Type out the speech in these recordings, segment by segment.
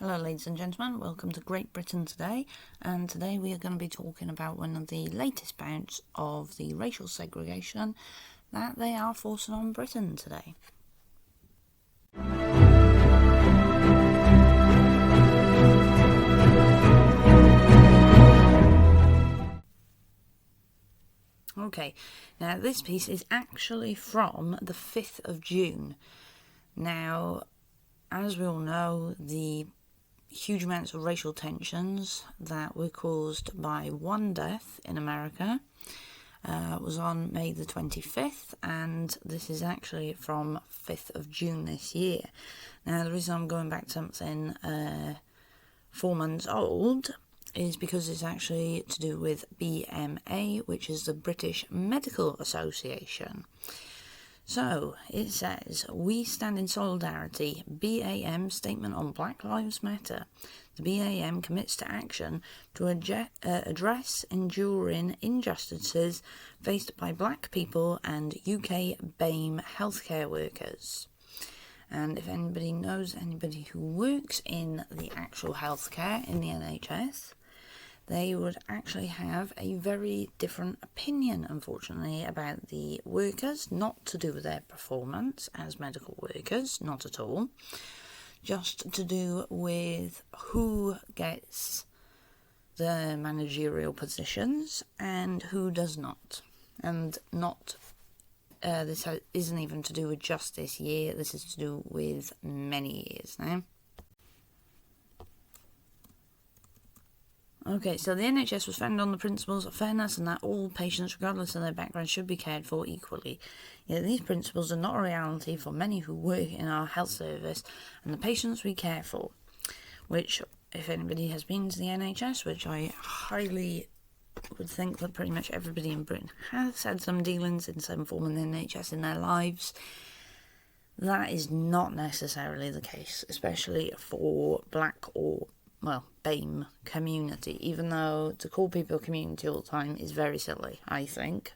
Hello ladies and gentlemen, welcome to Great Britain today, and today we are going to be talking about one of the latest bouts of the racial segregation that they are forcing on Britain today. Okay, now this piece is actually from the 5th of June. Now, as we all know, the huge amounts of racial tensions that were caused by one death in America was on May the 25th, and this is actually from 5th of June this year. Now, the reason I'm going back to something 4 months old is because it's actually to do with BMA, which is the British Medical Association. So, it says, "We stand in solidarity. BAM Statement on Black Lives Matter. The BAM commits to action to address enduring injustices faced by black people and UK BAME healthcare workers." And if anybody knows anybody who works in the actual healthcare in the NHS, they would actually have a very different opinion, unfortunately, about the workers, not to do with their performance as medical workers, not at all, just to do with who gets the managerial positions and who does not. And this isn't even to do with just this year, this is to do with many years now. Okay, so the NHS was founded on the principles of fairness and that all patients, regardless of their background, should be cared for equally. Yet these principles are not a reality for many who work in our health service and the patients we care for. Which, if anybody has been to the NHS, which I highly would think that pretty much everybody in Britain has had some dealings in some form with the NHS in their lives, that is not necessarily the case, especially for black or BAME community, even though to call people community all the time is very silly, I think,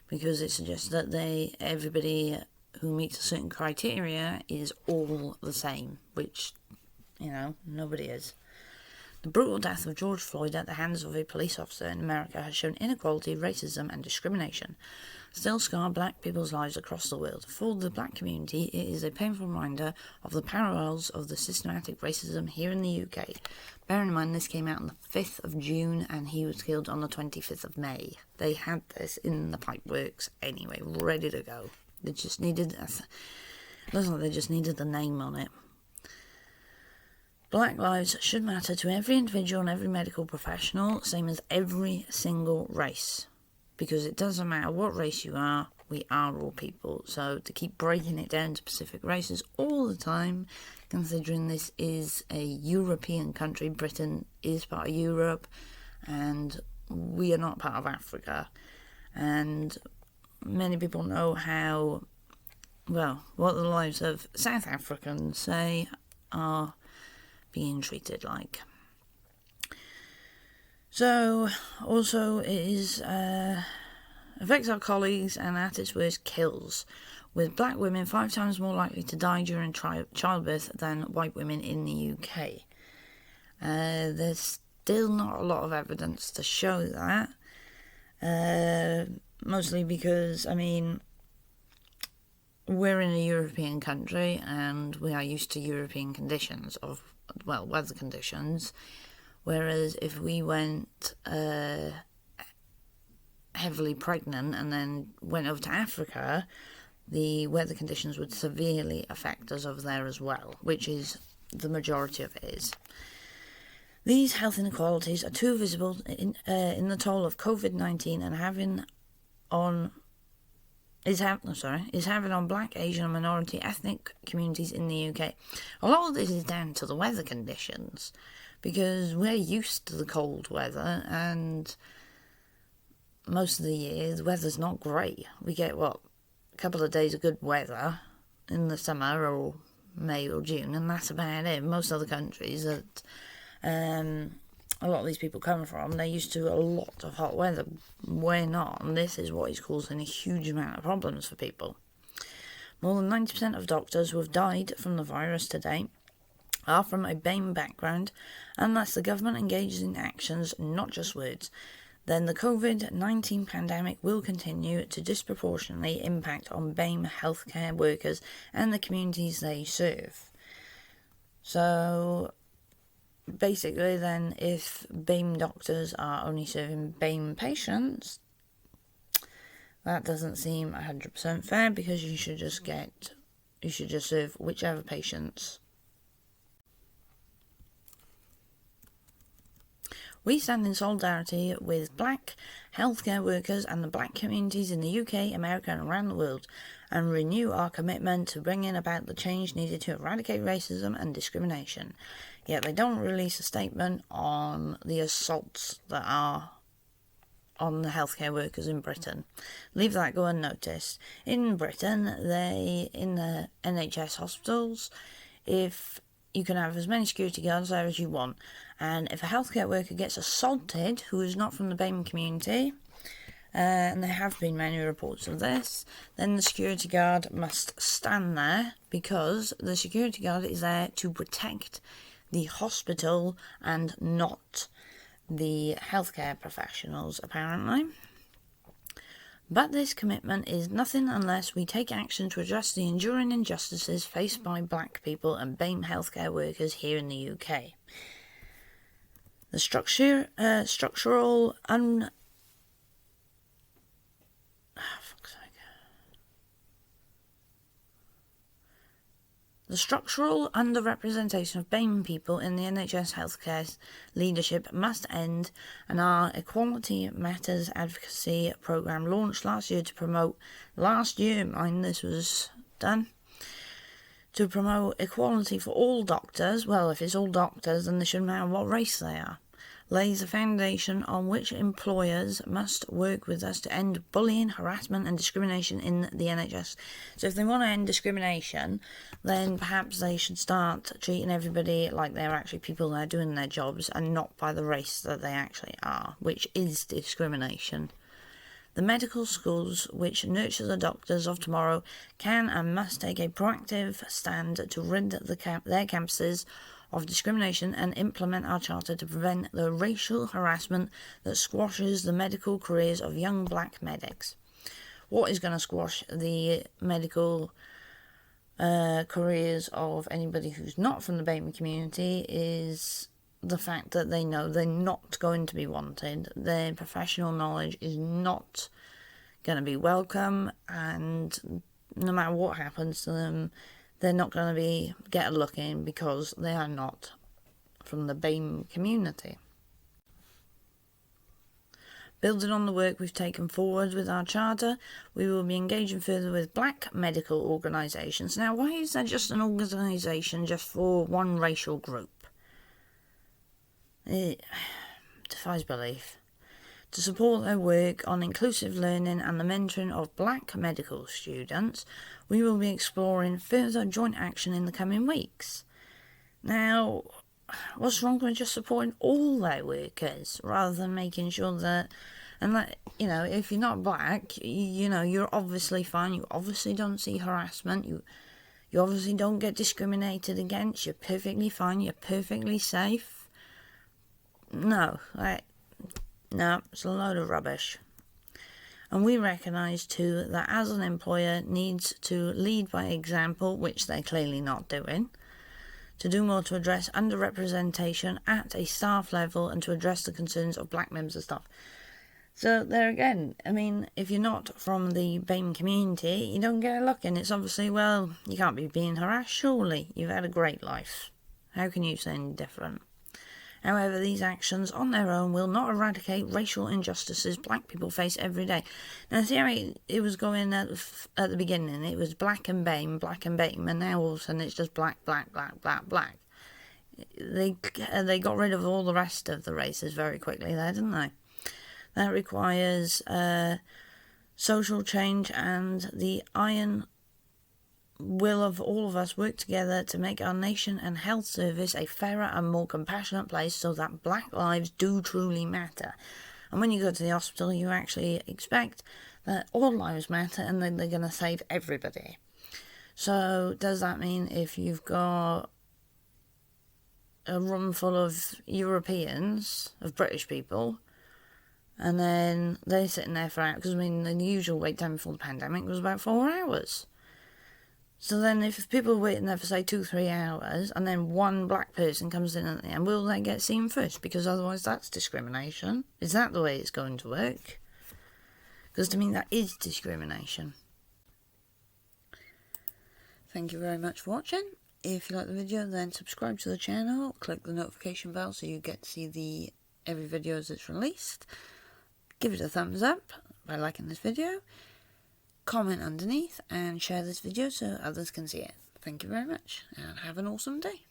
because it suggests that everybody who meets a certain criteria is all the same, which, nobody is. The brutal death of George Floyd at the hands of a police officer in America has shown inequality, racism and discrimination still scar black people's lives across the world. For the black community, it is a painful reminder of the parallels of the systematic racism here in the UK. Bear in mind, this came out on the 5th of June and he was killed on the 25th of May. They had this in the pipeworks anyway, ready to go. They just needed the name on it. Black lives should matter to every individual and every medical professional, same as every single race. Because it doesn't matter what race you are, we are all people. So to keep breaking it down to specific races all the time, considering this is a European country, Britain is part of Europe, and we are not part of Africa. And many people know what the lives of South Africans, say, are being treated like. So, also, it affects our colleagues and at its worst kills, with black women 5 times more likely to die during childbirth than white women in the UK. There's still not a lot of evidence to show that, mostly because, we're in a European country and we are used to European conditions weather conditions. Whereas if we went heavily pregnant and then went over to Africa, the weather conditions would severely affect us over there as well, which is the majority of it is. These health inequalities are too visible in the toll of COVID-19 and is having on black, Asian and minority ethnic communities in the UK. A lot of this is down to the weather conditions, because we're used to the cold weather, and most of the year the weather's not great. We get, a couple of days of good weather in the summer or May or June, and that's about it. Most other countries that a lot of these people come from, they're used to a lot of hot weather. We're not, and this is what is causing a huge amount of problems for people. More than 90% of doctors who have died from the virus to date are from a BAME background, unless the government engages in actions, not just words, then the COVID-19 pandemic will continue to disproportionately impact on BAME healthcare workers and the communities they serve. So basically then, if BAME doctors are only serving BAME patients, that doesn't seem 100% fair, because you should just serve whichever patients. We stand in solidarity with black healthcare workers and the black communities in the UK, America and around the world, and renew our commitment to bringing about the change needed to eradicate racism and discrimination. Yet they don't release a statement on the assaults that are on the healthcare workers in Britain. Leave that go unnoticed. In Britain, in the NHS hospitals, if you can have as many security guards there as you want, and if a healthcare worker gets assaulted who is not from the BAME community, and there have been many reports of this, then the security guard must stand there, because the security guard is there to protect the hospital and not the healthcare professionals, apparently. But this commitment is nothing unless we take action to address the enduring injustices faced by black people and BAME healthcare workers here in the UK. The structural underrepresentation of BAME people in the NHS healthcare leadership must end, and our Equality Matters advocacy programme launched last year to promote equality for all doctors. Well, if it's all doctors, then they shouldn't matter what race they are. Lays a foundation on which employers must work with us to end bullying, harassment and discrimination in the NHS. So if they want to end discrimination, then perhaps they should start treating everybody like they're actually people that are doing their jobs and not by the race that they actually are, which is discrimination. The medical schools which nurture the doctors of tomorrow can and must take a proactive stand to rid their campuses of discrimination and implement our charter to prevent the racial harassment that squashes the medical careers of young black medics. What is going to squash the medical careers of anybody who's not from the BAME community is the fact that they know they're not going to be wanted. Their professional knowledge is not going to be welcome, and no matter what happens to them, they're not going to get a look in because they are not from the BAME community. Building on the work we've taken forward with our charter, we will be engaging further with black medical organisations. Now, why is there just an organisation just for one racial group? It defies belief. To support their work on inclusive learning and the mentoring of black medical students, we will be exploring further joint action in the coming weeks. Now, what's wrong with just supporting all their workers rather than making sure that, if you're not black, you're obviously fine, you obviously don't see harassment, you obviously don't get discriminated against, you're perfectly fine, you're perfectly safe. No, it's a load of rubbish. And we recognise too that as an employer needs to lead by example, which they're clearly not doing, to do more to address underrepresentation at a staff level and to address the concerns of black members of staff. So there again, if you're not from the BAME community, you don't get a look in. It's obviously, well, you can't be being harassed, surely. You've had a great life. How can you say any different? However, these actions on their own will not eradicate racial injustices black people face every day. Now, see how it was going at the beginning. It was black and BAME, and now all of a sudden it's just black, black, black, black, black. They got rid of all the rest of the races very quickly there, didn't they? That requires social change and the iron will of all of us work together to make our nation and health service a fairer and more compassionate place so that black lives do truly matter. And when you go to the hospital, you actually expect that all lives matter and then they're going to save everybody. So does that mean if you've got a room full of Europeans, of British people, and then they're sitting there for hours, because I mean the usual wait time before the pandemic was about 4 hours. So then if people are waiting there for say 2-3 hours, and then one black person comes in at the end, will they get seen first? Because otherwise that's discrimination. Is that the way it's going to work? Because to me that is discrimination. Thank you very much for watching. If you like the video, then subscribe to the channel, click the notification bell so you get to see every video as it's released. Give it a thumbs up by liking this video, comment underneath, and share this video so others can see it. Thank you very much, and have an awesome day.